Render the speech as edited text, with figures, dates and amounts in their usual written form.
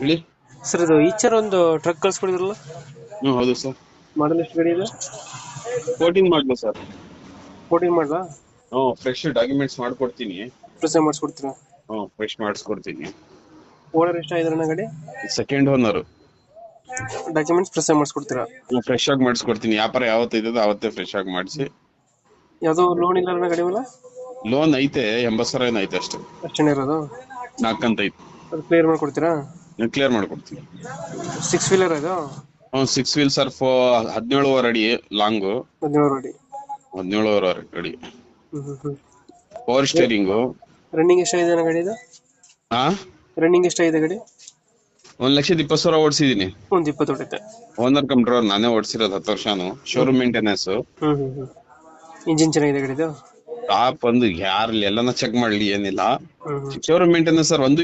ಹೇಳಿ. ಸರ್ ಇದು ಈಚರ್ ಒಂದು ಟ್ರಕ್ ಕಳ್ಸ್ಕೊಡಿದ್ರಲ್ಲ, ಹೌದು ಸರ್. ಮಾಡಲ್ ಎಷ್ಟು ಗಾಡಿ ಇದೆ? 14 ಮಾಡಲು ಸರ್. 14 ಮಾಡಲಾ? ಫ್ರೆಶ್ ಡಾಕ್ಯುಮೆಂಟ್ಸ್ ಮಾಡ್ಕೊಡ್ತೀನಿ. ಪ್ರೆಸ್ ಮಾಡಿಸ್ಕೊಡ್ತೀರಾ? ಫ್ರೆಶ್ ಮಾಡಿಸ್ಕೊಡ್ತೀನಿ. ಓನರ್ ಎಷ್ಟು ಆಗಿದ್ರೆ ಗಾಡಿ? Second owner. ಡಾಕ್ಯುಮೆಂಟ್ಸ್ ಪ್ರೆಸ್ ಮಾಡಿಸ್ಕೊಡ್ತೀರಾ? ಫ್ರೆಶ್ ಆಗಿ ಮಾಡಿಸ್ಕೊಡ್ತೀನಿ. ವ್ಯಾಪಾರ ಯಾವತ್ತು ಇದ್ದದ ಅವತ್ತೇ ಫ್ರೆಶ್ ಆಗಿ ಮಾಡಿಸಿ. ಯಾವುದೋ ಲೋನ್ ಇಲ್ಲ ಗಾಡಿ ಮೇಲೆ? ಲೋನ್ ಐತೆ, 80,000 ಏನೋ ಐತೆ ಅಷ್ಟೇ. ಅಷ್ಟೇನೇ ಇರೋದು? 4 ಅಂತ ಐತೆ. ಅದು ಕ್ಲಿಯರ್ ಮಾಡ್ಕೊಡ್ತೀರಾ? ಕ್ಲಿಯರ್ ಮಾಡ್ಕೊಡ್ತೀನಿ. 6 ವೀಲರ್ ಇದು? 6 ವೀಲ್ ಸರ್. 17 ಅಡಿ ಲಾಂಗು. 17 ಅಡಿ. 17 ಅಡಿ. ಹ್ಮ್. Power steering. ರನ್ನಿಂಗ್ ಎಷ್ಟಾಗಿದೆ ಗಾಡಿ ಇದು? ರನ್ನಿಂಗ್ ಎಷ್ಟಾಗಿದೆ ಗಾಡಿ? 1,20,000 ಓಡಿಸಿದೀನಿ. ಒಂದು 20 ಹೊಡಿತೆ. ಓನರ್ ಕಮ್ ಡ್ರೈವರ್ ನಾನೇ ಓಡಿಸಿರೋದು 10 ವರ್ಷನು. Showroom maintenance. ಇಂಜಿನ್ ಚೆನ್ನಾಗಿದೆ ಗಾಡಿದು? ಟಾಪ್ ಒಂದು ಯಾರಲ್ಲಿ ಎಲ್ಲಾನ ಚೆಕ್ ಮಾಡ್ಲಿ, ಏನಿಲ್ಲ. Showroom maintenance sir. ಒಂದು